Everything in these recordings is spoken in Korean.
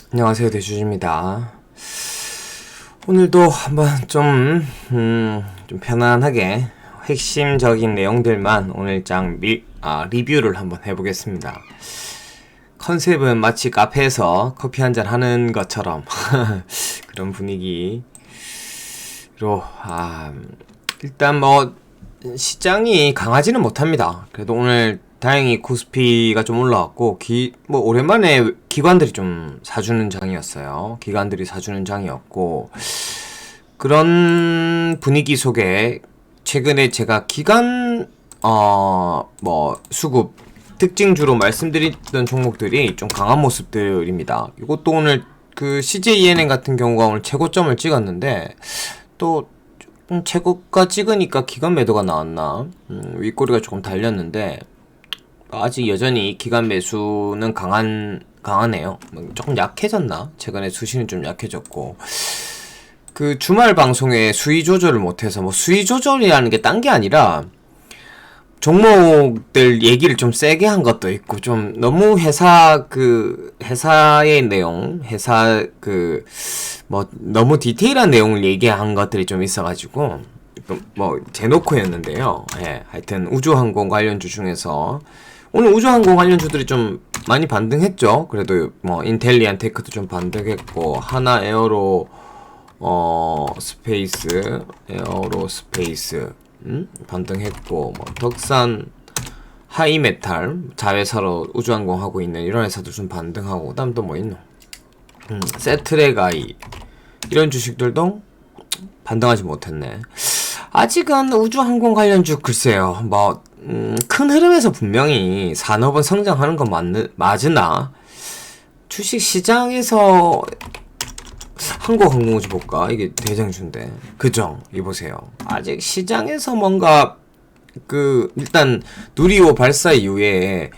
안녕하세요, 대주주입니다. 오늘도 한번 좀 편안하게 핵심적인 내용들만 오늘 리뷰를 한번 해보겠습니다. 컨셉은 마치 카페에서 커피 한잔 하는 것처럼 그런 분위기로 일단 시장이 강하지는 못합니다. 그래도 오늘 다행히 코스피가 좀 올라왔고 오랜만에 기관들이 좀 사주는 장이었어요. 기관들이 사주는 장이었고 그런 분위기 속에 최근에 제가 기관 수급 특징주로 말씀드렸던 종목들이 좀 강한 모습들입니다. 이것도 오늘 그 CJENM 같은 경우가 오늘 최고점을 찍었는데 또 최고가 찍으니까 기관 매도가 나왔나 윗꼬리가 조금 달렸는데 아직 여전히 기관 매수는 강하네요. 조금 약해졌나? 최근에 수시는 좀 약해졌고 그 주말 방송에 수위 조절을 못해서 수위 조절이라는 게 딴 게 아니라 종목들 얘기를 좀 세게 한 것도 있고 좀 너무 회사의 내용, 너무 디테일한 내용을 얘기한 것들이 좀 있어가지고 제노코였는데요. 하여튼 우주항공 관련주 중에서 오늘 우주항공 관련주들이 좀 많이 반등했죠. 그래도 인텔리안테크도 좀 반등했고 하나 에어로스페이스 반등했고 덕산 하이메탈 자회사로 우주항공 하고 있는 이런 회사도 좀 반등하고 그다음 또 뭐 있노? 세트랙아이 이런 주식들도 반등하지 못했네. 아직은 우주항공 관련주 글쎄요. 큰 흐름에서 분명히 산업은 성장하는 건 맞으나 주식 시장에서 한국항공우주 볼까? 이게 대장주인데 그죠? 이보세요. 아직 시장에서 뭔가 일단 누리호 발사 이후에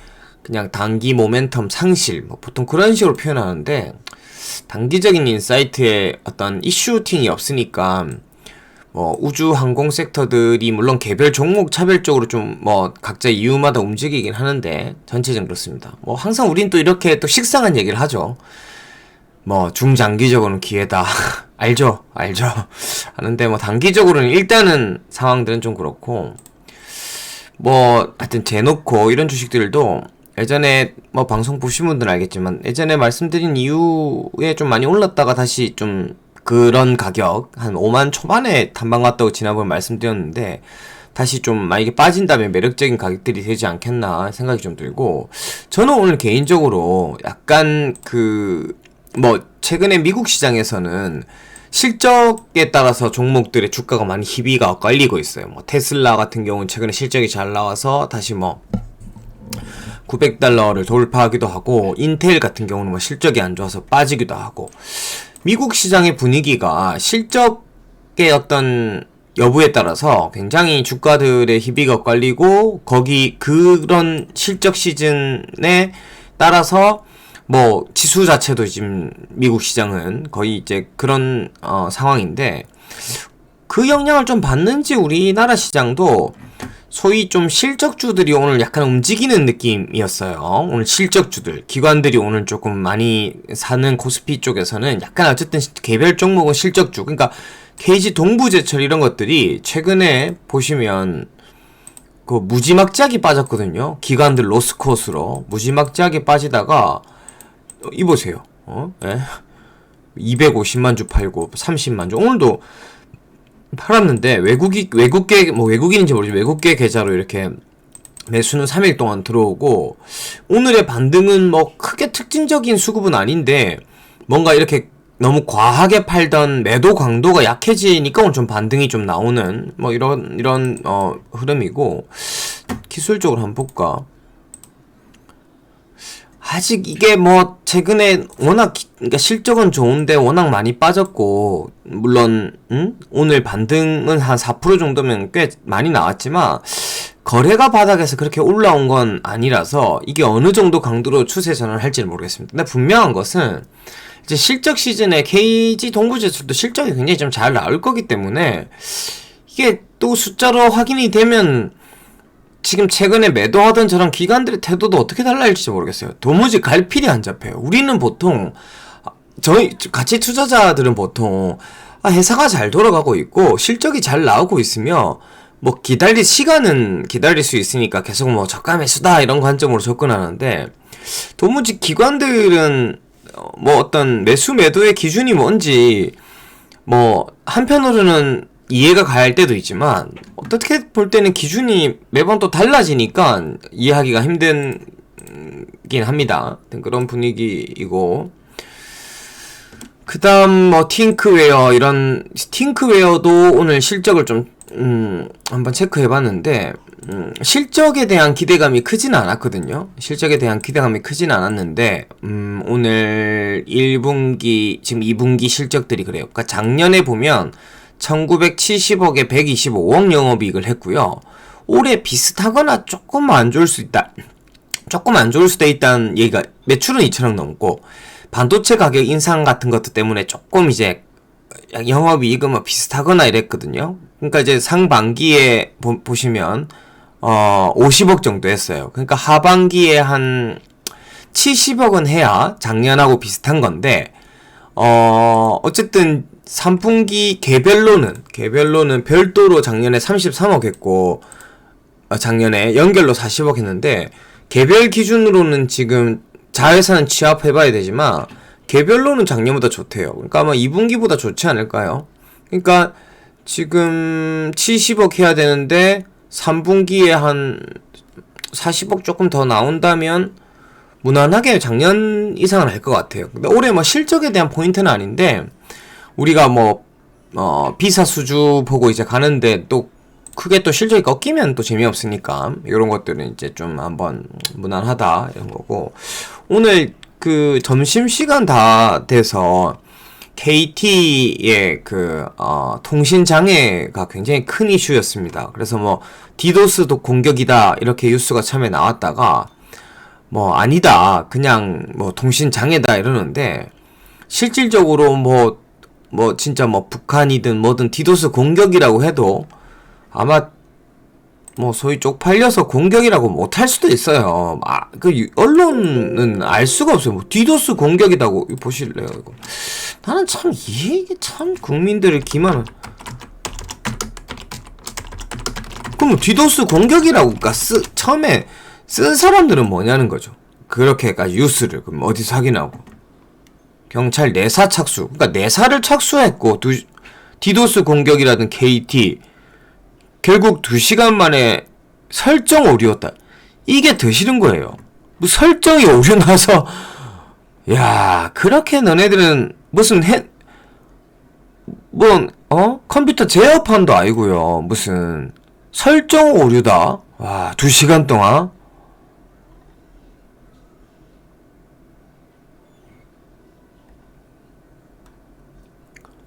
그냥 단기 모멘텀 상실 보통 그런 식으로 표현하는데 단기적인 인사이트에 어떤 이슈팅이 없으니까 우주 항공 섹터들이 물론 개별 종목 차별적으로 좀 각자 이유마다 움직이긴 하는데 전체적으로 그렇습니다. 항상 우린 또 이렇게 또 식상한 얘기를 하죠. 중장기적으로는 기회다. 알죠? 하는데 단기적으로는 일단은 상황들은 좀 그렇고 하여튼 제놓고 이런 주식들도 예전에 방송 보신 분들은 알겠지만 예전에 말씀드린 이후에 좀 많이 올랐다가 다시 좀 그런 가격 한 5만 초반에 탐방 갔다고 지난번에 말씀드렸는데 다시 좀 만약에 빠진다면 매력적인 가격들이 되지 않겠나 생각이 좀 들고 저는 오늘 개인적으로 약간 최근에 미국 시장에서는 실적에 따라서 종목들의 주가가 많이 희비가 엇갈리고 있어요. 테슬라 같은 경우는 최근에 실적이 잘 나와서 다시 $900를 돌파하기도 하고 인텔 같은 경우는 실적이 안 좋아서 빠지기도 하고 미국 시장의 분위기가 실적의 어떤 여부에 따라서 굉장히 주가들의 희비가 엇갈리고 그런 실적 시즌에 따라서 지수 자체도 지금 미국 시장은 거의 이제 그런 상황인데 그 영향을 좀 받는지 우리나라 시장도 소위 좀 실적주들이 오늘 약간 움직이는 느낌이었어요. 오늘 실적주들, 기관들이 오늘 조금 많이 사는 코스피 쪽에서는 약간 어쨌든 개별 종목은 실적주, 그러니까 KG 동부제철 이런 것들이 최근에 보시면 무지막지하게 빠졌거든요. 기관들 로스컷으로 무지막지하게 빠지다가 이보세요. 250만 주 팔고 30만 주 오늘도 팔았는데 외국인인지 모르지만 외국계 계좌로 이렇게 매수는 3일 동안 들어오고 오늘의 반등은 크게 특징적인 수급은 아닌데 뭔가 이렇게 너무 과하게 팔던 매도 강도가 약해지니까 오늘 좀 반등이 좀 나오는 이런 흐름이고 기술적으로 한번 볼까? 아직 이게 최근에 그러니까 실적은 좋은데 워낙 많이 빠졌고, 물론, 오늘 반등은 한 4% 정도면 꽤 많이 나왔지만, 거래가 바닥에서 그렇게 올라온 건 아니라서, 이게 어느 정도 강도로 추세 전환을 할지는 모르겠습니다. 근데 분명한 것은, 이제 실적 시즌에 KG 동부제철도 실적이 굉장히 좀 잘 나올 거기 때문에, 이게 또 숫자로 확인이 되면, 지금 최근에 매도하던 저런 기관들의 태도도 어떻게 달라질지 모르겠어요. 도무지 갈필이 안 잡혀요. 우리는 보통 저희 가치 투자자들은 보통 회사가 잘 돌아가고 있고 실적이 잘 나오고 있으며 뭐 시간은 기다릴 수 있으니까 계속 뭐 저가 매수다 이런 관점으로 접근하는데, 도무지 기관들은 뭐 어떤 매수 매도의 기준이 뭔지 뭐 한편으로는 이해가 가야 할 때도 있지만, 어떻게 볼 때는 기준이 매번 또 달라지니까 이해하기가 힘든긴 합니다. 그런 분위기이고, 그 다음 뭐 팅크웨어도 오늘 실적을 좀 한번 체크해봤는데, 실적에 대한 기대감이 크진 않았거든요. 오늘 1분기, 지금 2분기 실적들이 그래요. 그러니까 작년에 보면 1970억에 125억 영업이익을 했고요. 올해 비슷하거나 조금 안 좋을 수도 있다는 얘기가, 매출은 2천억 넘고, 반도체 가격 인상 같은 것들 때문에 조금 이제 영업이익은 뭐 비슷하거나 이랬거든요. 그러니까 이제 상반기에 보시면 50억 정도 했어요. 그러니까 하반기에 한 70억은 해야 작년하고 비슷한 건데, 어쨌든 3분기 개별로는 별도로 작년에 33억 했고, 작년에 연결로 40억 했는데, 개별 기준으로는 지금 자회사는 취합해봐야 되지만 개별로는 작년보다 좋대요. 그러니까 아마 2분기보다 좋지 않을까요? 그러니까 지금 70억 해야 되는데 3분기에 한 40억 조금 더 나온다면 무난하게 작년 이상은 할 것 같아요. 근데 올해 뭐 실적에 대한 포인트는 아닌데, 우리가 뭐 비사 수주 보고 이제 가는데 또 크게 또 실적이 꺾이면 또 재미없으니까 이런 것들은 이제 좀 한번 무난하다 이런 거고, 오늘 그 점심시간 다 돼서 KT의 통신 장애가 굉장히 큰 이슈였습니다. 그래서 뭐 디도스도 공격이다 이렇게 뉴스가 처음에 나왔다가 뭐 아니다, 그냥 뭐 통신 장애다 이러는데, 실질적으로 뭐 진짜 뭐 북한이든 뭐든 디도스 공격이라고 해도 아마 뭐 소위 쪽팔려서 공격이라고 못할 수도 있어요. 언론은 알 수가 없어요. 뭐 디도스 공격이라고 보실래요? 이거 나는 참 이게 참 국민들을 기만을. 그럼 디도스 공격이라고 처음에 쓴 사람들은 뭐냐는 거죠. 그렇게까지 뉴스를 그럼 어디서 확인하고, 경찰 내사 착수, 그러니까 내사를 착수했고, 디도스 공격이라든 KT 결국 2시간 만에 설정 오류였다. 이게 더 싫은 거예요. 뭐 설정이 오류 나서, 야, 그렇게 너네들은 무슨 컴퓨터 제어판도 아니고요. 무슨 설정 오류다. 와, 2시간 동안.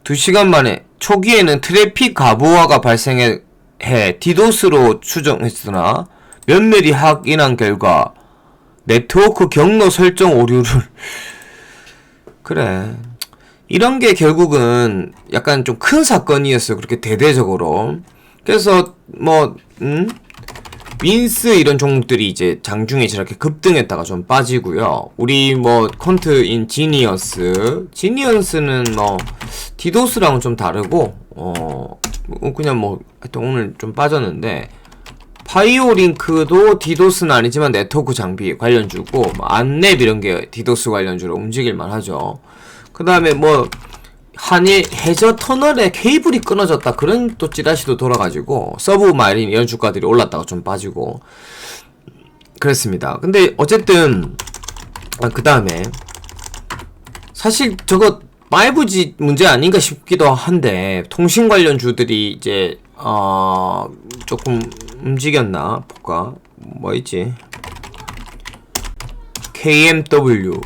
두 시간 만에. 초기에는 트래픽 가부화가 발생해 디도스로 추정했으나 면밀히 확인한 결과 네트워크 경로 설정 오류를 그래, 이런 게 결국은 약간 좀 큰 사건이었어요. 그렇게 대대적으로. 그래서 뭐 윈스 이런 종목들이 이제 장중에 저렇게 급등했다가 좀 빠지고요. 우리 뭐 퀀트인 지니언스는 뭐 디도스랑은 좀 다르고 그냥 뭐 하여튼 오늘 좀 빠졌는데, 파이오링크도 디도스는 아니지만 네트워크 장비 관련주고, 뭐 안랩 이런 게 디도스 관련주로 움직일만 하죠. 그 다음에 뭐 한일 해저 터널에 케이블이 끊어졌다, 그런 또 찌라시도 돌아가지고 서브마린 이런 주가들이 올랐다가 좀 빠지고 그랬습니다. 근데 어쨌든 그 다음에 사실 저거 5G 문제 아닌가 싶기도 한데, 통신 관련주들이 이제 조금 움직였나 볼까. 뭐 있지? KMW,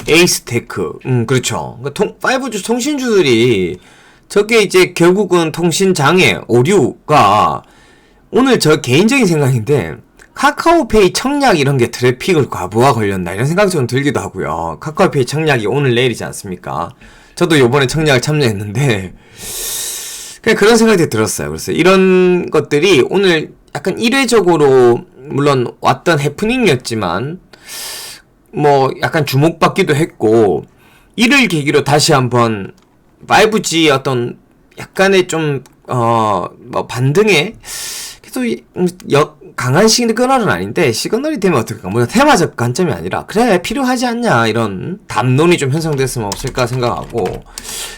에이스테크, 그렇죠. 5G 통신주들이 저게 이제 결국은 통신 장애, 오류가, 오늘 저 개인적인 생각인데 카카오페이 청약 이런 게 트래픽을 과부하 걸렸나 이런 생각이 좀 들기도 하고요. 카카오페이 청약이 오늘 내일이지 않습니까? 저도 요번에 청약을 참여했는데 그냥 그런 생각이 들었어요. 그래서 이런 것들이 오늘 약간 일회적으로 물론 왔던 해프닝이었지만 뭐 약간 주목받기도 했고, 이를 계기로 다시 한번 5G 어떤 약간의 좀 뭐 반등에 그래도 강한 시그널은 아닌데, 시그널이 되면 어떨까? 뭐 테마적 관점이 아니라 그래 필요하지 않냐 이런 담론이 좀 형성됐으면 없을까 생각하고,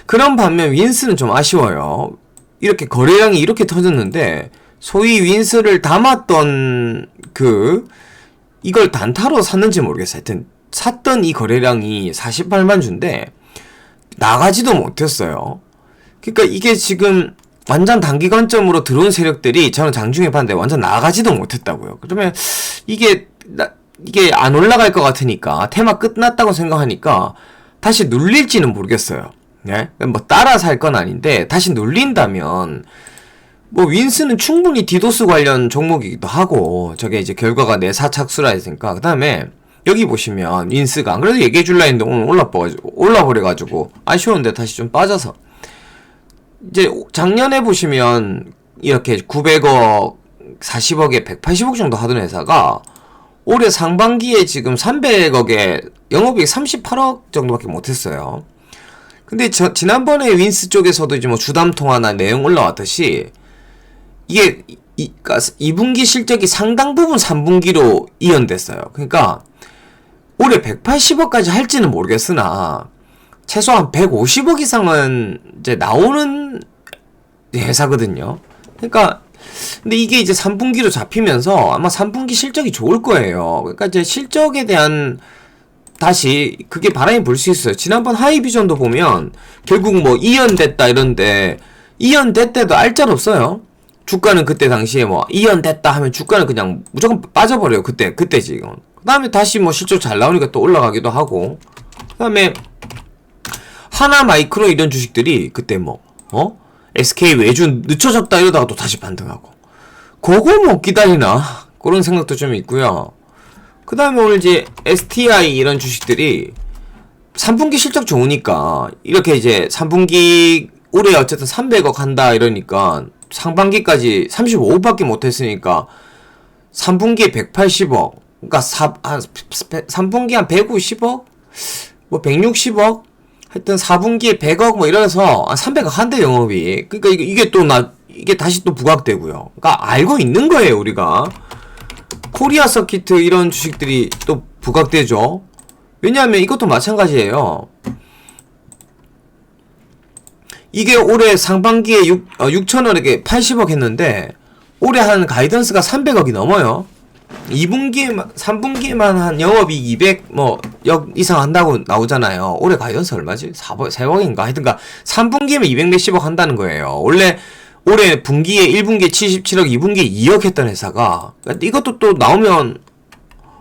그런 반면 윈스는 좀 아쉬워요. 이렇게 거래량이 이렇게 터졌는데 소위 윈스를 담았던 이걸 단타로 샀는지 모르겠어요. 하여튼 샀던 이 거래량이 48만 주인데 나가지도 못했어요. 그러니까 이게 지금 완전 단기 관점으로 들어온 세력들이 저는 장중에 봤는데 완전 나가지도 못했다고요. 그러면 이게 안 올라갈 것 같으니까, 테마 끝났다고 생각하니까 다시 눌릴지는 모르겠어요. 예? 뭐 따라 살 건 아닌데 다시 눌린다면 뭐 윈스는 충분히 디도스 관련 종목이기도 하고, 저게 이제 결과가 내사 착수라 했으니까. 그 다음에 여기 보시면 윈스가 안 그래도 얘기해 줄라 했는데 오늘 올라버려가지고 아쉬웠는데 다시 좀 빠져서, 이제 작년에 보시면 이렇게 900억, 40억에 180억 정도 하던 회사가 올해 상반기에 지금 300억에 영업이익 38억 정도밖에 못했어요. 근데 지난번에 윈스 쪽에서도 이제 뭐 주담 통화나 내용 올라왔듯이 이게 2분기 실적이 상당 부분 3분기로 이연됐어요. 그러니까 올해 180억까지 할지는 모르겠으나 최소한 150억 이상은 이제 나오는 회사거든요. 그러니까 근데 이게 이제 3분기로 잡히면서 아마 3분기 실적이 좋을 거예요. 그러니까 이제 실적에 대한 다시 그게 바람이 불 수 있어요. 지난번 하이비전도 보면 결국 뭐 이연됐다 이런데, 이연됐대도 알짤 없어요. 주가는 그때 당시에 뭐 이연됐다 하면 주가는 그냥 무조건 빠져버려요. 그때지 이건. 그 다음에 다시 뭐 실적 잘 나오니까 또 올라가기도 하고, 그 다음에 하나마이크로 이런 주식들이 그때 뭐 SK 외주 늦춰졌다 이러다가 또 다시 반등하고, 그거 못 기다리나 그런 생각도 좀 있고요. 그 다음에 오늘 이제 STI 이런 주식들이 3분기 실적 좋으니까 이렇게 이제 3분기 올해 어쨌든 300억 한다 이러니까 상반기까지 35억밖에 못했으니까 3분기에 180억, 그러니까 3분기 한 150억, 뭐 160억, 하여튼 4분기에 100억 뭐 이래서 300억 한대 영업이. 그러니까 이게 다시 또 부각되고요. 그러니까 알고 있는 거예요 우리가. 코리아 서키트 이런 주식들이 또 부각되죠. 왜냐하면 이것도 마찬가지예요. 이게 올해 상반기에 6천억에 80억 했는데 올해 한 가이던스가 300억이 넘어요. 3분기에만 한 영업이익 200억 이상 한다고 나오잖아요. 올해 가이던스 얼마지? 4억인가? 하여튼가 3분기에면 200 몇십억 한다는 거예요. 원래 올해 분기에 1분기에 77억, 2분기에 2억 했던 회사가 이것도 또 나오면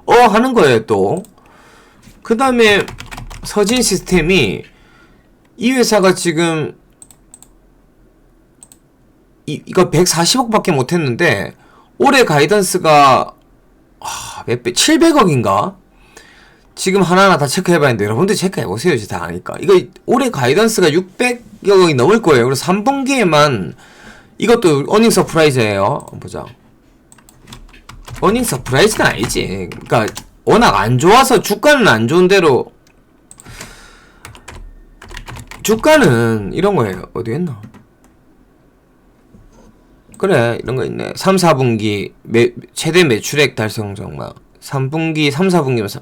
하는 거예요 또. 그 다음에 서진 시스템이, 이 회사가 지금 이거 140억밖에 못했는데 올해 가이던스가 몇 배? 700억인가? 지금 하나하나 다 체크해봐야 하는데 여러분들 체크해보세요. 이제 다 아니까. 이거 올해 가이던스가 600억이 넘을 거예요. 그래서 3분기에만, 이것도 어닝 서프라이즈예요. 보자. 어닝 서프라이즈는 아니지. 그러니까 워낙 안 좋아서 주가는 안 좋은 대로, 주가는 이런 거예요. 어디 했나? 그래, 이런 거 있네. 3, 4분기 최대 매출액 달성 정말 3분기, 3, 4분기면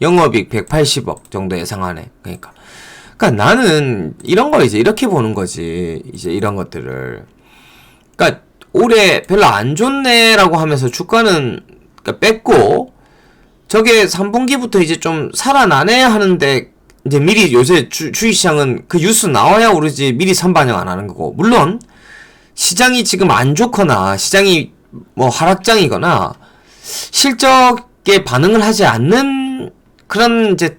영업이익 180억 정도 예상하네. 그러니까 나는 이런 거 이제 이렇게 보는 거지. 이제 이런 것들을. 그러니까 올해 별로 안 좋네라고 하면서 주가는 그러니까 뺐고, 저게 3분기부터 이제 좀 살아나네 하는데 이제 미리 요새 주식시장은 그 뉴스 나와야 오르지 미리 선반영 안 하는 거고, 물론 시장이 지금 안 좋거나 시장이 뭐 하락장이거나 실적에 반응을 하지 않는 그런 이제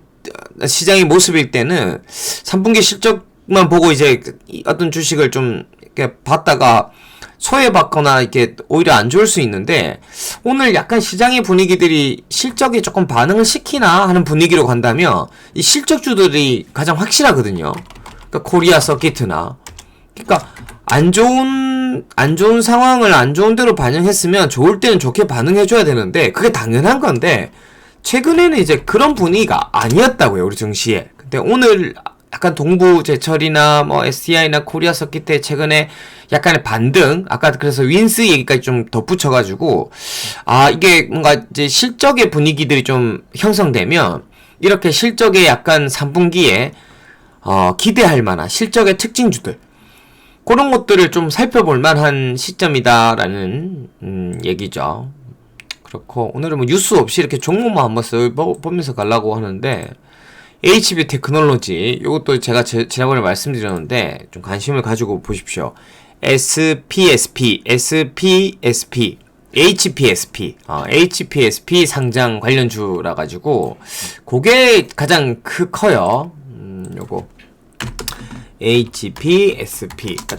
시장의 모습일 때는 3분기 실적만 보고 이제 어떤 주식을 좀 이렇게 봤다가 소외받거나 이렇게 오히려 안 좋을 수 있는데, 오늘 약간 시장의 분위기들이 실적에 조금 반응을 시키나 하는 분위기로 간다면 이 실적주들이 가장 확실하거든요. 그러니까 코리아 서키트나, 그러니까 안 좋은 상황을 안 좋은 대로 반영했으면 좋을 때는 좋게 반응해줘야 되는데 그게 당연한 건데, 최근에는 이제 그런 분위기가 아니었다고요, 우리 증시에. 근데 오늘 약간 동부제철이나 뭐 SDI나 코리아 서킷 때 최근에 약간의 반등, 아까 그래서 윈스 얘기까지 좀 덧붙여가지고, 이게 뭔가 이제 실적의 분위기들이 좀 형성되면, 이렇게 실적의 약간 3분기에, 기대할 만한 실적의 특징주들, 그런 것들을 좀 살펴볼 만한 시점이다라는, 얘기죠. 그렇고, 오늘은 뭐 뉴스 없이 이렇게 종목만 한번 보면서 가려고 하는데, HB 테크놀로지, 이것도 제가 지난번에 말씀드렸는데, 좀 관심을 가지고 보십시오. SPSP, HPSP 상장 관련주라 가지고, 그게 가장 커요. 요거. HPSP. 그러니까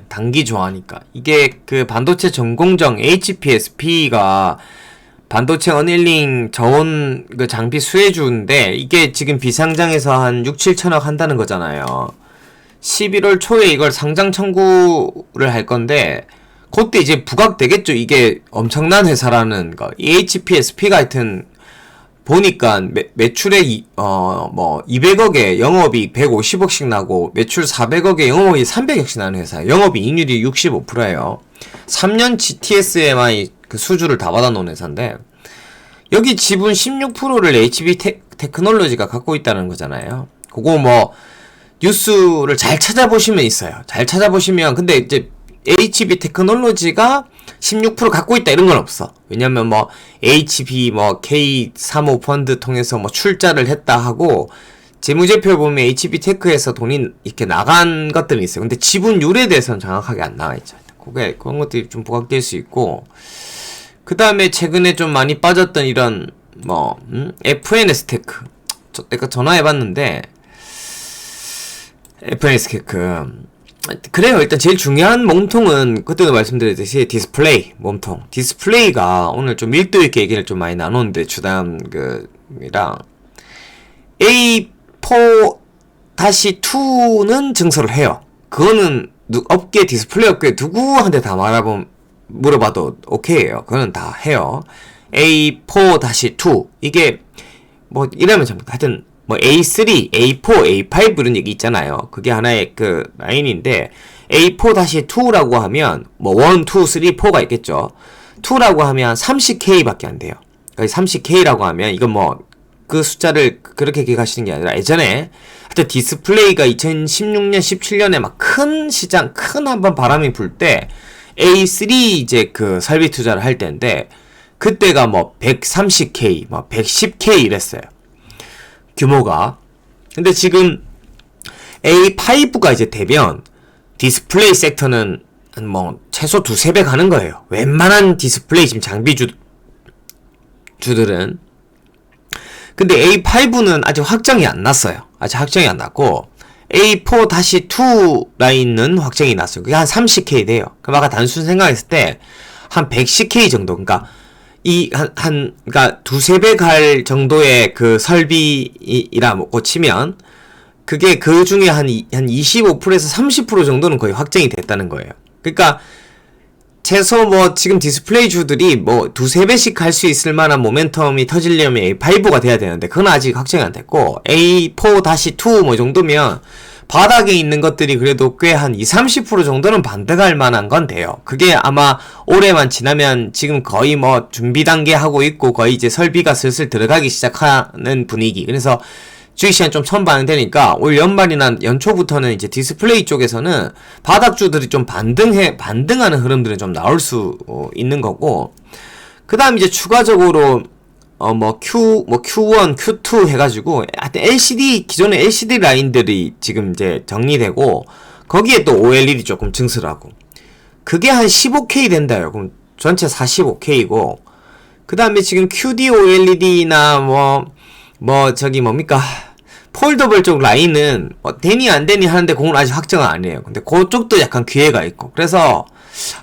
단기 좋아하니까. 이게 그 반도체 전공정 HPSP가 반도체 어닐링 저온 그 장비 수혜주인데, 이게 지금 비상장에서 한 6, 7천억 한다는 거잖아요. 11월 초에 이걸 상장 청구를 할 건데, 그때 이제 부각되겠죠. 이게 엄청난 회사라는 거. 이 HPSP가 하여튼, 보니까 매출에 200억에 영업이익 150억씩 나고, 매출 400억에 영업이익 300억씩 나는 회사예요. 영업이익률이 65%예요. 3년 GTS에만 그 수주를 다 받아놓은 회사인데, 여기 지분 16%를 HB 테크놀로지가 갖고 있다는 거잖아요. 그거 뭐 뉴스를 잘 찾아보시면 있어요. 잘 찾아보시면. 근데 이제 HB 테크놀로지가 16% 갖고 있다 이런 건 없어. 왜냐면 뭐 HB 뭐 K35 펀드 통해서 뭐 출자를 했다 하고, 재무제표 보면 HB 테크에서 돈이 이렇게 나간 것들은 있어요. 근데 지분율에 대해서는 정확하게 안 나와 있죠. 그런 것들이 좀 부각될 수 있고, 그 다음에 최근에 좀 많이 빠졌던 이런 FNS테크, 내가 전화해봤는데, FNS테크 그래요. 일단 제일 중요한 몸통은 그때도 말씀드렸듯이 디스플레이 몸통. 디스플레이가 오늘 좀 밀도 있게 얘기를 좀 많이 나눴는데, 주담 그랑 A4-2는 증설을 해요. 그거는 디스플레이 업계 누구한테 다 물어봐도 오케이예요. 그거는 다 해요. A4-2 이게 뭐 이러면 참 하여튼 뭐 A3, A4, A5 이런 얘기 있잖아요. 그게 하나의 그 라인인데, A4-2라고 하면 뭐 1, 2, 3, 4가 있겠죠. 2라고 하면 30K밖에 안 돼요. 그러니까 30K라고 하면 이건 뭐 그 숫자를 그렇게 기억하시는 게 아니라, 예전에 하여튼 디스플레이가 2016년, 17년에 막 큰 시장, 큰 한번 바람이 불 때 A3 이제 그 설비 투자를 할 때인데, 그때가 뭐 130K, 뭐 110K 이랬어요. 규모가. 근데 지금 A5가 이제 되면 디스플레이 섹터는 뭐 최소 두세 배 가는 거예요. 웬만한 디스플레이 지금 장비주들은. 근데 A5는 아직 확정이 안 났어요. 아직 확정이 안 났고, A4-2 라인은 확정이 났어요. 그게 한 30K 돼요. 그럼 아까 단순 생각했을 때 한 110K 정도. 그러니까 그러니까 두세 배 갈 정도의 그 설비라고 치면, 그게 그 중에 한 25%에서 30% 정도는 거의 확정이 됐다는 거예요. 그러니까 최소 뭐 지금 디스플레이 주들이 뭐 두세 배씩 갈 수 있을 만한 모멘텀이 터지려면 A5가 돼야 되는데, 그건 아직 확정이 안 됐고, A4-2 뭐 정도면 바닥에 있는 것들이 그래도 꽤 한 20-30% 정도는 반등할 만한 건 돼요. 그게 아마 올해만 지나면, 지금 거의 뭐 준비 단계 하고 있고 거의 이제 설비가 슬슬 들어가기 시작하는 분위기. 그래서 주식시장 좀 처음 반응되니까 올 연말이나 연초부터는 이제 디스플레이 쪽에서는 바닥주들이 좀 반등하는 흐름들은 좀 나올 수 있는 거고, 그 다음 이제 추가적으로 Q1, Q2 해가지고, 하여튼 기존의 LCD 라인들이 지금 이제 정리되고, 거기에 또 OLED 조금 증설하고, 그게 한 15K 된다요. 그럼 전체 45K고, 그 다음에 지금 QD OLED나 폴더블 쪽 라인은 되니 안 되니 하는데, 그건 아직 확정은 아니에요. 근데 그쪽도 약간 기회가 있고, 그래서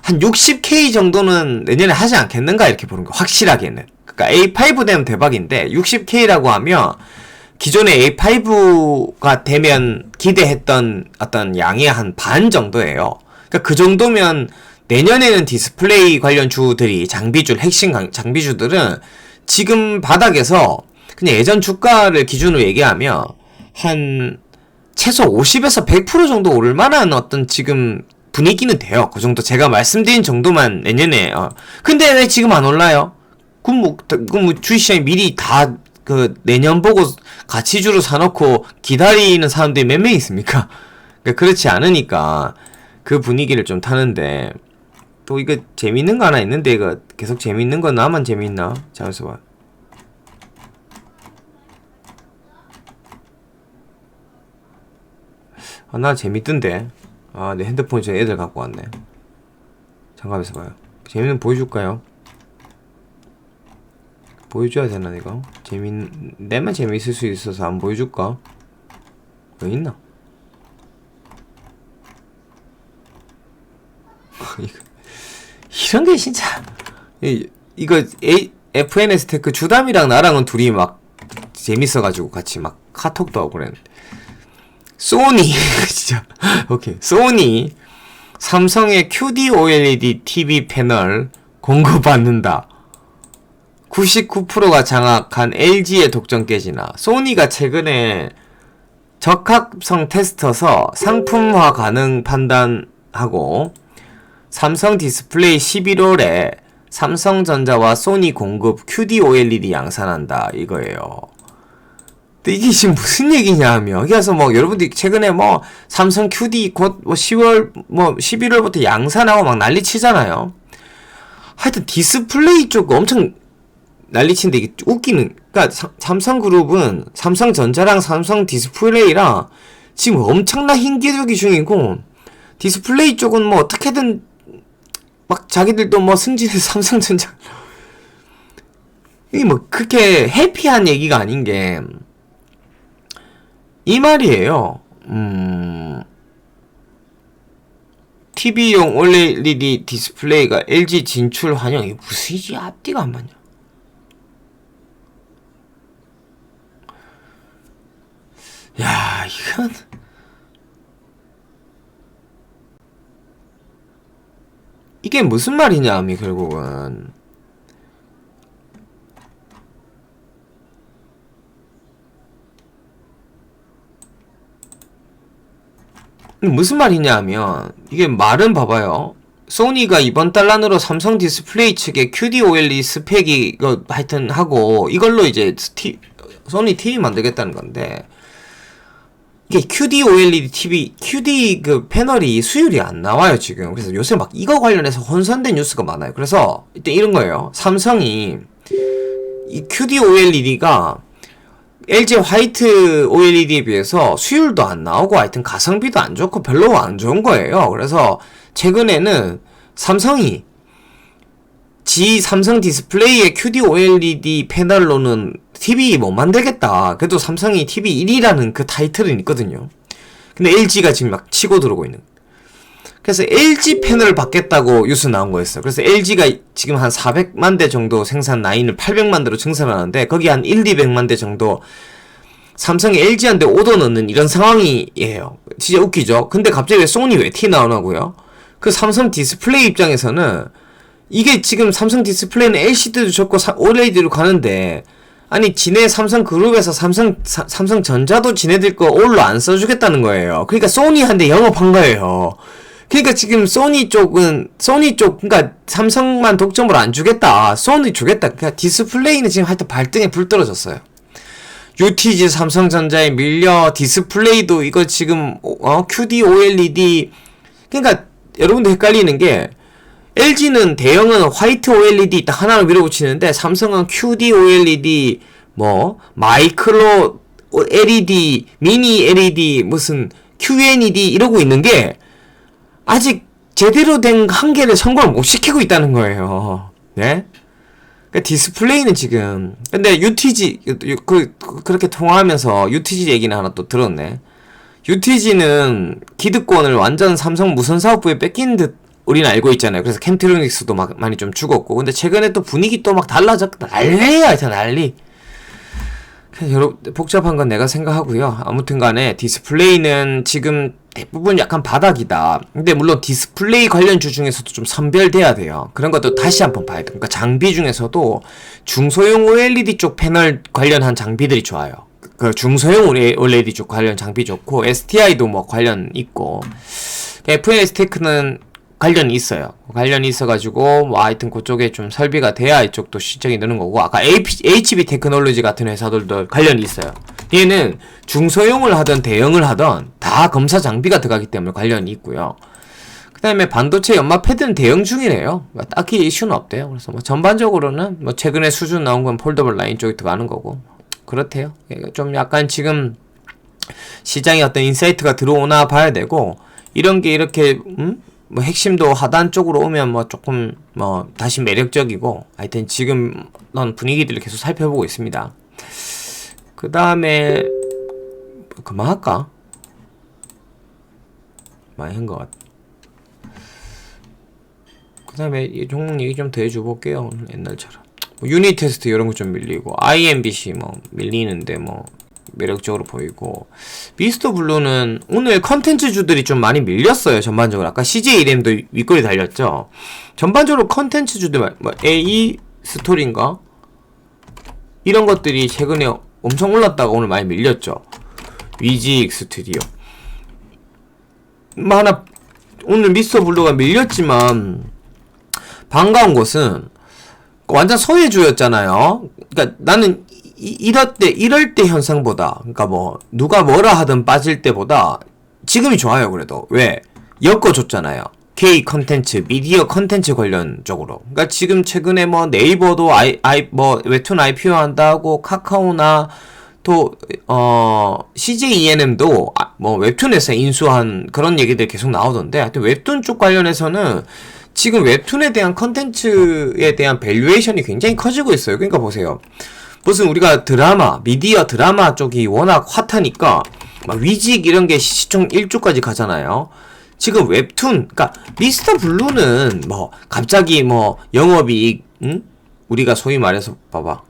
한 60K 정도는 내년에 하지 않겠는가 이렇게 보는 거, 확실하게는. 그러니까 A5 되면 대박인데, 60K라고 하면 기존의 A5가 되면 기대했던 어떤 양의 한 반 정도예요. 그러니까 그 정도면 내년에는 디스플레이 관련 주들이 핵심 장비주들은 지금 바닥에서 그냥 예전 주가를 기준으로 얘기하면 한 최소 50에서 100% 정도 오를 만한 어떤 지금 분위기는 돼요. 그 정도 제가 말씀드린 정도만 내년에. 근데 왜 지금 안 올라요? 그럼 뭐 주식시장이 미리 다 그 내년 보고 가치주로 사놓고 기다리는 사람들이 몇 명 있습니까? 그러니까 그렇지 않으니까 그 분위기를 좀 타는데, 또 이거 재밌는 거 하나 있는데, 이거 계속 재밌는 건 나만 재밌나? 잠시만 봐. 나 재밌던데. 내 핸드폰에 저 애들 갖고 왔네. 잠깐만 있어봐요. 재밌는 거 보여줄까요? 보여줘야 되나 이거? 내만 재밌을 수 있어서 안 보여줄까? 여기 있나? 이런 게 진짜 이거 FNS 테크 주담이랑 나랑은 둘이 막 재밌어가지고 같이 막 카톡도 하고 그랬는데, 소니 진짜 오케이. 소니 삼성의 QD OLED TV 패널 공급받는다. 99%가 장악한 LG의 독점 깨지나. 소니가 최근에 적합성 테스터서 상품화 가능 판단하고 삼성 디스플레이 11월에 삼성전자와 소니 공급 QD OLED 양산한다 이거예요. 근데 이게 지금 무슨 얘기냐 하면, 그래서 뭐 여러분들이 최근에 뭐 삼성 QD 곧 뭐 10월 뭐 11월부터 양산하고 막 난리 치잖아요. 하여튼 디스플레이 쪽 엄청 난리친데, 이게 웃기는, 그니까 삼성그룹은 삼성전자랑 삼성 디스플레이랑 지금 엄청난 힘겨루기 중이고, 디스플레이 쪽은 뭐 어떻게든 막 자기들도 뭐 승진해서 삼성전자, 이게 뭐 그렇게 해피한 얘기가 아닌 게 이 말이에요. TV용 OLED 디스플레이가 LG 진출 환영이 무슨 이지 앞뒤가 안 맞냐. 야, 이건 이게 무슨 말이냐 하면 결국은 무슨 말이냐 하면, 이게 말은 봐봐요. 소니가 이번 달 안으로 삼성 디스플레이 측에 QD OLED 스펙이 이거 하여튼 하고 이걸로 이제 소니 TV 만들겠다는 건데, 이게 QD OLED TV, QD 그 패널이 수율이 안 나와요, 지금. 그래서 요새 막 이거 관련해서 혼선된 뉴스가 많아요. 그래서 일단 이런 거예요. 삼성이 이 QD OLED가 LG 화이트 OLED에 비해서 수율도 안 나오고 하여튼 가성비도 안 좋고 별로 안 좋은 거예요. 그래서 최근에는 삼성이 삼성 디스플레이의 QD OLED 패널로는 TV 못 만들겠다. 그래도 삼성이 TV 1위라는 그 타이틀은 있거든요. 근데 LG가 지금 막 치고 들어오고 있는. 그래서 LG 패널을 받겠다고 뉴스 나온 거였어요. 그래서 LG가 지금 한 400만 대 정도 생산 라인을 800만 대로 증설하는데, 거기 한 200만 대 정도 삼성이 LG한테 오더 넣는 이런 상황이에요. 진짜 웃기죠? 근데 갑자기 왜 소니 왜 티 나오나고요? 그 삼성 디스플레이 입장에서는 이게 지금 삼성 디스플레이는 LCD도 좋고 OLED로 가는데, 아니 지네 삼성그룹에서 삼성전자도 지네들 거 올로 안 써주겠다는 거예요. 그러니까 소니한테 영업한 거예요. 그러니까 지금 소니 쪽 그러니까 삼성만 독점으로 안 주겠다. 소니 주겠다. 그러니까 디스플레이는 지금 하여튼 발등에 불 떨어졌어요. UTG 삼성전자에 밀려 디스플레이도 이거 지금 QD OLED, 그러니까 여러분들 헷갈리는 게, LG는 대형은 화이트 OLED 딱 하나로 밀어붙이는데, 삼성은 QD OLED, 뭐 마이크로 LED, 미니 LED, 무슨 QNED 이러고 있는 게 아직 제대로 된 한계를 성공을 못 시키고 있다는 거예요. 네? 그러니까 디스플레이는 지금, 근데 UTG 그렇게 통화하면서 UTG 얘기는 하나 또 들었네. UTG는 기득권을 완전 삼성 무선 사업부에 뺏긴 듯 우리는 알고 있잖아요. 그래서 캠트로닉스도 막 많이 좀 죽었고, 근데 최근에 또 분위기 또 막 달라졌다. 난리야, 하여튼 난리. 여러분, 복잡한 건 내가 생각하고요. 아무튼 간에 디스플레이는 지금 대부분 약간 바닥이다. 근데 물론 디스플레이 관련주 중에서도 좀 선별돼야 돼요. 그런 것도 다시 한번 봐야 돼요. 그러니까 장비 중에서도 중소형 OLED 쪽 패널 관련한 장비들이 좋아요. 그 중소형 OLED 쪽 관련 장비 좋고, STI도 뭐 관련 있고, FNS 테크는 관련이 있어요. 관련이 있어가지고, 뭐, 하여튼 그쪽에 좀 설비가 돼야 이쪽도 실적이 느는 거고, 아까 HB 테크놀로지 같은 회사들도 관련이 있어요. 얘는 중소형을 하든 대형을 하든 다 검사 장비가 들어가기 때문에 관련이 있고요. 그 다음에 반도체 연마 패드는 대형 중이래요. 딱히 이슈는 없대요. 그래서 뭐 전반적으로는 뭐 최근에 수준 나온 건 폴더블 라인 쪽에 들어가는 거고, 그렇대요. 좀 약간 지금 시장에 어떤 인사이트가 들어오나 봐야 되고, 이런 게 이렇게, 뭐 핵심도 하단 쪽으로 오면 뭐 조금 뭐 다시 매력적이고, 하여튼 지금 넌 분위기들을 계속 살펴보고 있습니다. 그 다음에 그만할까? 많이 한 것 같아. 그 다음에 이 종목 얘기 좀 더 해줘볼게요. 옛날처럼 뭐 유닛 테스트 이런 거 좀 밀리고, IMBC 뭐 밀리는데 뭐 매력적으로 보이고, 미스터 블루는 오늘 컨텐츠주들이 좀 많이 밀렸어요. 전반적으로 아까 CJ 이램도 윗골이 달렸죠. 전반적으로 컨텐츠주들 뭐 AE 스토리인가 이런 것들이 최근에 엄청 올랐다가 오늘 많이 밀렸죠. 위직 스튜디오 뭐 하나 오늘 미스터 블루가 밀렸지만 반가운 것은 완전 소외주였잖아요. 그러니까 나는 이럴 때 현상보다, 그러니까 뭐 누가 뭐라 하든 빠질 때보다 지금이 좋아요. 그래도 왜 엮어줬잖아요. K 컨텐츠, 미디어 컨텐츠 관련 쪽으로. 그러니까 지금 최근에 뭐 네이버도 뭐 웹툰 IPO 한다고, 카카오나 또 CJ ENM도 뭐 웹툰에서 인수한 그런 얘기들 계속 나오던데, 하여튼 웹툰 쪽 관련해서는 지금 웹툰에 대한 컨텐츠에 대한 밸류에이션이 굉장히 커지고 있어요. 그러니까 보세요. 무슨 우리가 드라마, 미디어 드라마 쪽이 워낙 핫하니까 막 위직 이런 게 시총 1조까지 가잖아요. 지금 웹툰, 그러니까 미스터 블루는 뭐 갑자기 뭐 영업이익, 우리가 소위 말해서 봐봐.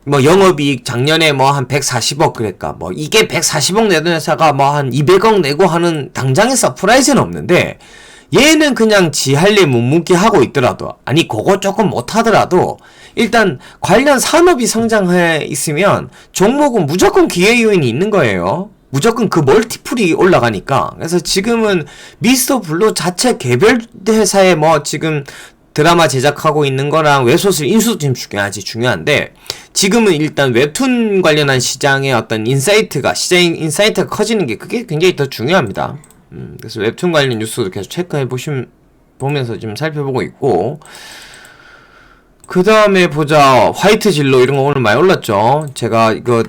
뭐 영업이익 작년에 뭐 한 140억 그랬까, 뭐 이게 140억 내던 회사가 뭐 한 200억 내고 하는 당장의 서프라이즈는 없는데, 얘는 그냥 지 할 일 묵묵히 하고 있더라도, 아니 그거 조금 못하더라도 일단 관련 산업이 성장해 있으면 종목은 무조건 기회 요인이 있는 거예요. 무조건 그 멀티플이 올라가니까. 그래서 지금은 미스터 블루 자체 개별 회사에 뭐 지금 드라마 제작하고 있는 거랑 웹소설 인수도 지금 중요한데, 지금은 일단 웹툰 관련한 시장의 어떤 인사이트가, 시장 인사이트가 커지는 게 그게 굉장히 더 중요합니다. 그래서 웹툰 관련 뉴스도 계속 보면서 좀 살펴보고 있고, 그 다음에 보자. 화이트 진로 이런 거 오늘 많이 올랐죠. 제가 이거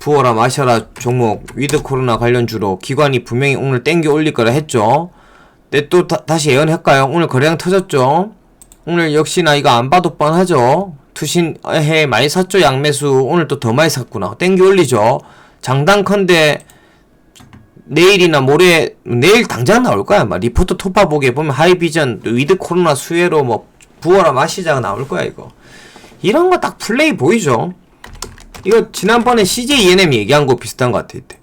부어라 마셔라 종목 위드 코로나 관련주로 기관이 분명히 오늘 땡겨 올릴 거라 했죠. 근데 또 다시 예언할까요? 오늘 거래량 터졌죠. 오늘 역시나 이거 안 봐도 뻔하죠. 투신해 많이 샀죠. 양매수. 오늘 또 더 많이 샀구나. 땡겨 올리죠. 장단컨대 내일이나 모레, 내일 당장 나올 거야. 막 리포트 토파보기에 보면 하이비전 위드 코로나 수혜로 뭐 부어라 마시자가 나올 거야. 이거 이런 거 딱 플레이 보이죠. 이거 지난번에 CJ ENM 얘기한 거 비슷한 것 같아. 이때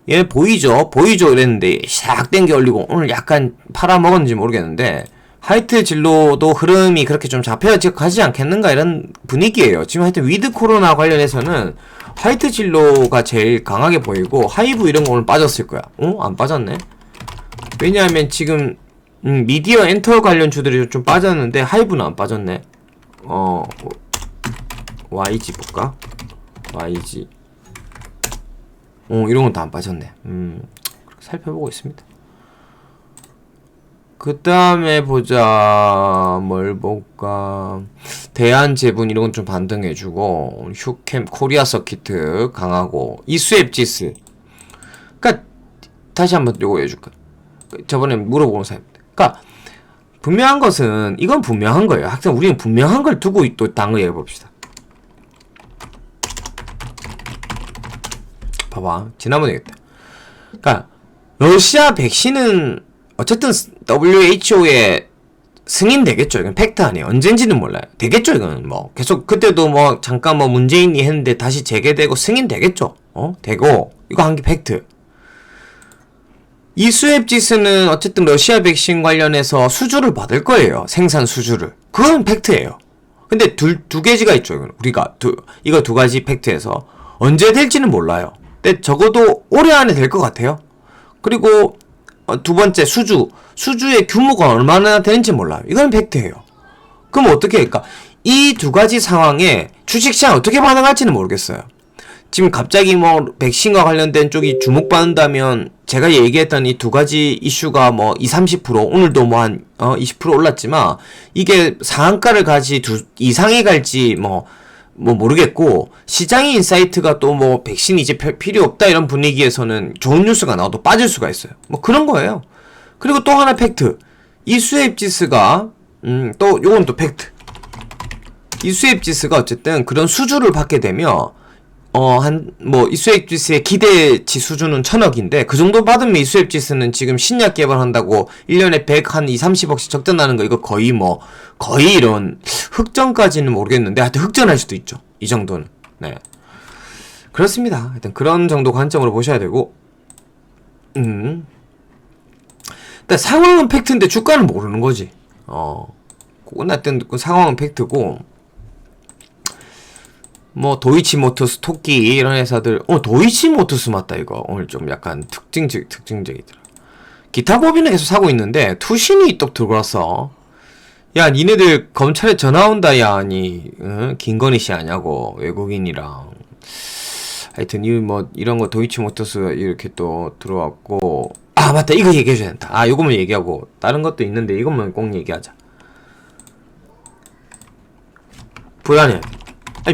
얘 보이죠 이랬는데 샥 땡겨 올리고 오늘 약간 팔아먹었는지 모르겠는데, 화이트 진로도 흐름이 그렇게 좀 잡혀가지 않겠는가 이런 분위기예요. 지금 하여튼 위드 코로나 관련해서는 화이트 진로가 제일 강하게 보이고, 하이브 이런 거 오늘 빠졌을 거야. 안 빠졌네. 왜냐하면 지금 미디어 엔터 관련 주들이 좀 빠졌는데 하이브는 안 빠졌네. YG 볼까? YG 이런 건 다 안 빠졌네. 살펴보고 있습니다. 그 다음에 보자. 뭘 볼까? 대한제분 이런 건 좀 반등해주고, 휴캠 코리아 서키트 강하고, 이수앱지스. 그니까 다시 한번 요거 해줄까? 저번에 물어보는 사람. 그니까 분명한 것은, 이건 분명한 거예요. 항상 우리는 분명한 걸 두고 또 당을 해봅시다. 봐봐. 지난번에 얘기했다. 그니까 러시아 백신은 어쨌든 WHO의 승인되겠죠. 이건 팩트 아니에요. 언젠지는 몰라요. 되겠죠. 이건 뭐 계속 그때도 뭐 잠깐 뭐 문재인이 했는데 다시 재개되고 승인되겠죠. 되고 이거 한 게 팩트. 이 수입지수는 어쨌든 러시아 백신 관련해서 수주를 받을 거예요. 생산 수주를. 그건 팩트예요. 근데 두 가지가 있죠. 이건 우리가 이거 두 가지 팩트에서 언제 될지는 몰라요. 근데 적어도 올해 안에 될 것 같아요. 그리고 두 번째 수주의 규모가 얼마나 되는지 몰라요. 이건 팩트예요. 그럼 어떻게 할까? 이 두 가지 상황에 주식시장 어떻게 반응할지는 모르겠어요. 지금 갑자기 뭐 백신과 관련된 쪽이 주목받는다면 제가 얘기했던 이 두 가지 이슈가 뭐 20-30% 오늘도 뭐 한 20% 올랐지만 이게 상한가를 가지 이상에 갈지 뭐 모르겠고 시장의 인사이트가 또 뭐 백신 이제 필요 없다 이런 분위기에서는 좋은 뉴스가 나와도 빠질 수가 있어요. 뭐 그런 거예요. 그리고 또 하나 팩트. 이 수입지수가 또 요건 또 팩트. 이 수입지수가 어쨌든 그런 수주를 받게 되면 이 수입지수의 기대치 수준은 1000억인데, 그 정도 받으면 이 수입지수는 지금 신약 개발한다고 1년에 100, 한 2-30억씩 적전나는 거, 이거 거의 이런, 흑전까지는 모르겠는데, 하여튼 흑전할 수도 있죠. 이 정도는. 네. 그렇습니다. 하여튼 그런 정도 관점으로 보셔야 되고, 일단 상황은 팩트인데 주가는 모르는 거지. 하여튼 그 상황은 팩트고, 뭐 도이치모터스, 토끼 이런 회사들 도이치모터스 맞다. 이거 오늘 좀 약간 특징적이더라. 기타 법인은 계속 사고 있는데 투신이 또 들어왔어. 야, 니네들 검찰에 전화 온다. 야, 아니 김건희 씨 아냐고, 외국인이랑. 하여튼 이런 거 도이치모터스 이렇게 또 들어왔고. 아, 맞다, 이거 얘기해줘야 된다. 요거만 얘기하고 다른 것도 있는데 이것만 꼭 얘기하자. 불안해.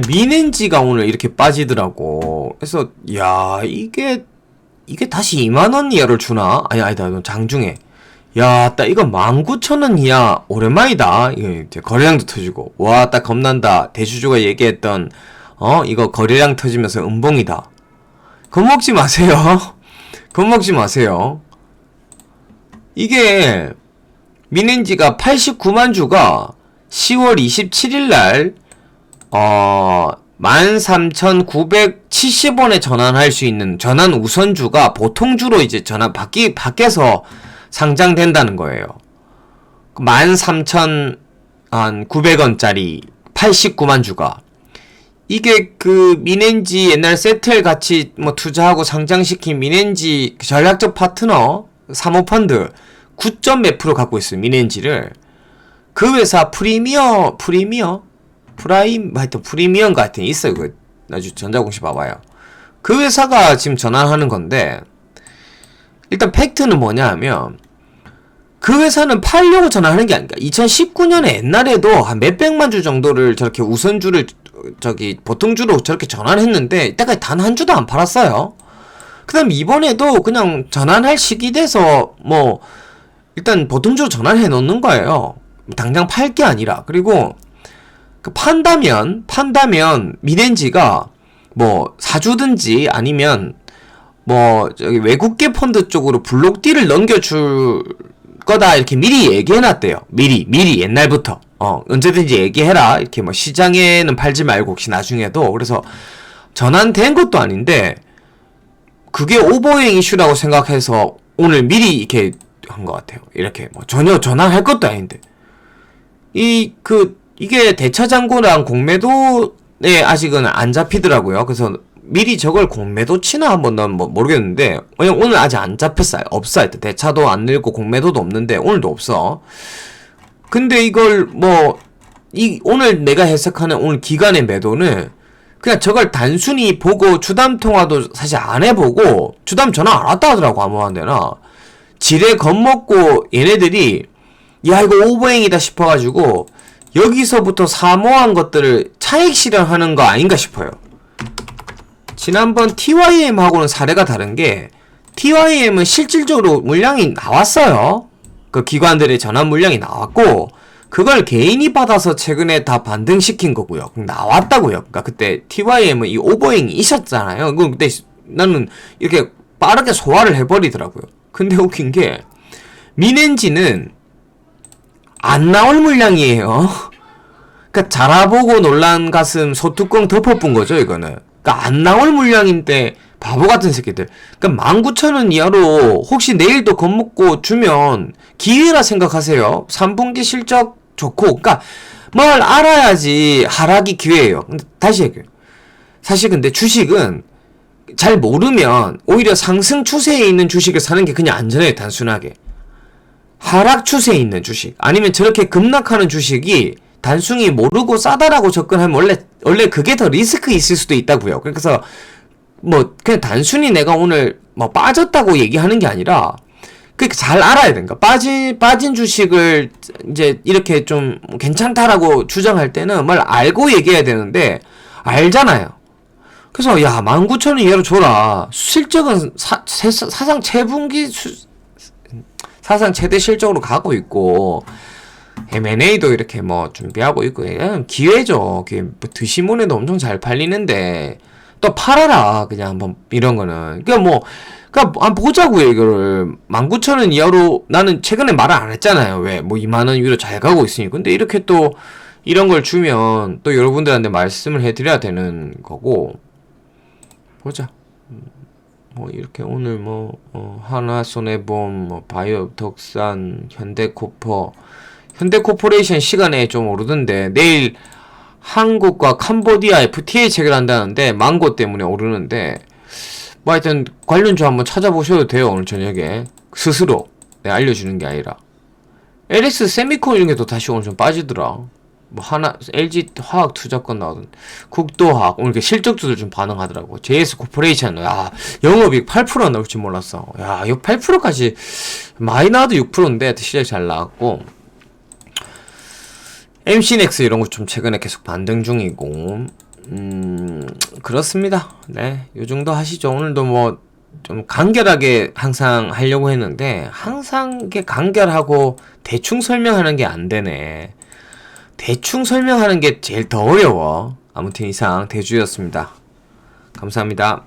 민엔지가 오늘 이렇게 빠지더라고. 그래서 야, 이게 다시 2만원 이하를 주나? 아니다, 이건 장중에. 야, 딱 이거 19,000원 이하 오랜만이다. 이거 이제 거래량도 터지고. 와, 딱 겁난다. 대주주가 얘기했던 이거 거래량 터지면서 음봉이다. 겁먹지 마세요. 겁먹지 마세요. 이게 민엔지가 89만 주가 10월 27일날 13,970원에 전환할 수 있는 전환 우선주가 보통주로 이제 밖에서 상장된다는 거예요. 13,900원짜리 89만 주가. 이게 그 민엔지 옛날 세틀 같이 뭐 투자하고 상장시킨 민엔지 전략적 파트너 사모펀드 9점 몇 프로 갖고 있어요. 민엔지를. 그 회사 하여튼 프리미엄 같은 게 있어요. 그 나중에 전자공시 봐봐요. 그 회사가 지금 전환하는 건데, 일단 팩트는 뭐냐 하면 그 회사는 팔려고 전환하는 게 아니까 2019년에 옛날에도 한 몇백만 주 정도를 저렇게 우선주를 보통주로 저렇게 전환했는데 이때까지 단 한 주도 안 팔았어요. 그 다음 이번에도 그냥 전환할 시기 돼서 뭐 일단 보통주로 전환해 놓는 거예요. 당장 팔 게 아니라. 그리고 판다면 민엔지가 뭐 사주든지 아니면 뭐 외국계 펀드 쪽으로 블록딜을 넘겨줄 거다 이렇게 미리 얘기해놨대요. 미리 옛날부터 언제든지 얘기해라 이렇게. 뭐 시장에는 팔지 말고 혹시 나중에도. 그래서 전환된 것도 아닌데 그게 오버행 이슈라고 생각해서 오늘 미리 이렇게 한 것 같아요. 이렇게 뭐 전혀 전환할 것도 아닌데 이게 대차장고랑 공매도에 아직은 안 잡히더라고요. 그래서 미리 저걸 공매도 치나 한번 난 모르겠는데, 왜냐면 오늘 아직 안 잡혔어요. 없어. 하여튼 대차도 안 늘고 공매도도 없는데 오늘도 없어. 근데 이걸 오늘 내가 해석하는 오늘 기간의 매도는 그냥 저걸 단순히 보고 주담 통화도 사실 안 해보고 주담 전화 안 왔다 하더라고. 아무 데나 지레 겁먹고 얘네들이 야 이거 오버행이다 싶어가지고 여기서부터 사모한 것들을 차익 실현하는 거 아닌가 싶어요. 지난번 TYM하고는 사례가 다른 게, TYM은 실질적으로 물량이 나왔어요. 그 기관들의 전환 물량이 나왔고 그걸 개인이 받아서 최근에 다 반등시킨 거고요. 나왔다고요. 그러니까 그때 TYM은 이 오버행이 있었잖아요. 그때 나는 이렇게 빠르게 소화를 해버리더라고요. 근데 웃긴 게 민엔지는 안 나올 물량이에요. 그러니까 자라보고 놀란 가슴 소뚜껑 덮어뿐 거죠, 이거는. 그러니까 안 나올 물량인데 바보 같은 새끼들. 그러니까 19,000원 이하로 혹시 내일도 겁먹고 주면 기회라 생각하세요. 3분기 실적 좋고. 그러니까 뭘 알아야지 하락이 기회예요. 근데 다시 얘기해요. 사실 근데 주식은 잘 모르면 오히려 상승 추세에 있는 주식을 사는 게 그냥 안전해요, 단순하게. 하락 추세에 있는 주식 아니면 저렇게 급락하는 주식이 단순히 모르고 싸다라고 접근하면 원래 그게 더 리스크 있을 수도 있다고요. 그래서 뭐 그냥 단순히 내가 오늘 뭐 빠졌다고 얘기하는 게 아니라 그러니까 잘 알아야 되니까 빠진 주식을 이제 이렇게 좀 괜찮다라고 주장할 때는 뭘 알고 얘기해야 되는데 알잖아요. 그래서 야 19,000원 이하로 줘라. 실적은 사상 최분기 사상 최대 실적으로 가고 있고 M&A도 이렇게 뭐 준비하고 있고 기회죠. 뭐 드시몬에도 엄청 잘 팔리는데 또 팔아라 그냥 한번 이런 거는. 그러니까 한번 보자고요 이거를. 19,000원 이하로 나는 최근에 말을 안 했잖아요. 왜 뭐 20,000원 위로 잘 가고 있으니. 근데 이렇게 또 이런 걸 주면 또 여러분들한테 말씀을 해드려야 되는 거고. 보자. 뭐 이렇게 오늘 하나손해보험, 바이오 덕산, 현대코퍼레이션 시간에 좀 오르던데 내일 한국과 캄보디아 FTA 체결한다는데 망고 때문에 오르는데 뭐 하여튼 관련주 한번 찾아보셔도 돼요. 오늘 저녁에 스스로 내가 알려주는 게 아니라. LS 세미콘 이런 게 또 다시 오늘 좀 빠지더라. 뭐 LG 화학 투자권 나오던 국도화학 오늘 실적주들 좀 반응하더라고. JS 코퍼레이션 야 영업이익 8% 나올 줄 몰랐어. 야 이거 8%까지 많이 나와도 6%인데 실적 잘 나왔고. MC넥스 이런 거 좀 최근에 계속 반등 중이고. 그렇습니다. 네, 요 정도 하시죠. 오늘도 뭐 좀 간결하게 항상 하려고 했는데 항상 이게 간결하고 대충 설명하는 게 안 되네. 대충 설명하는 게 제일 더 어려워. 아무튼 이상 대주였습니다. 감사합니다.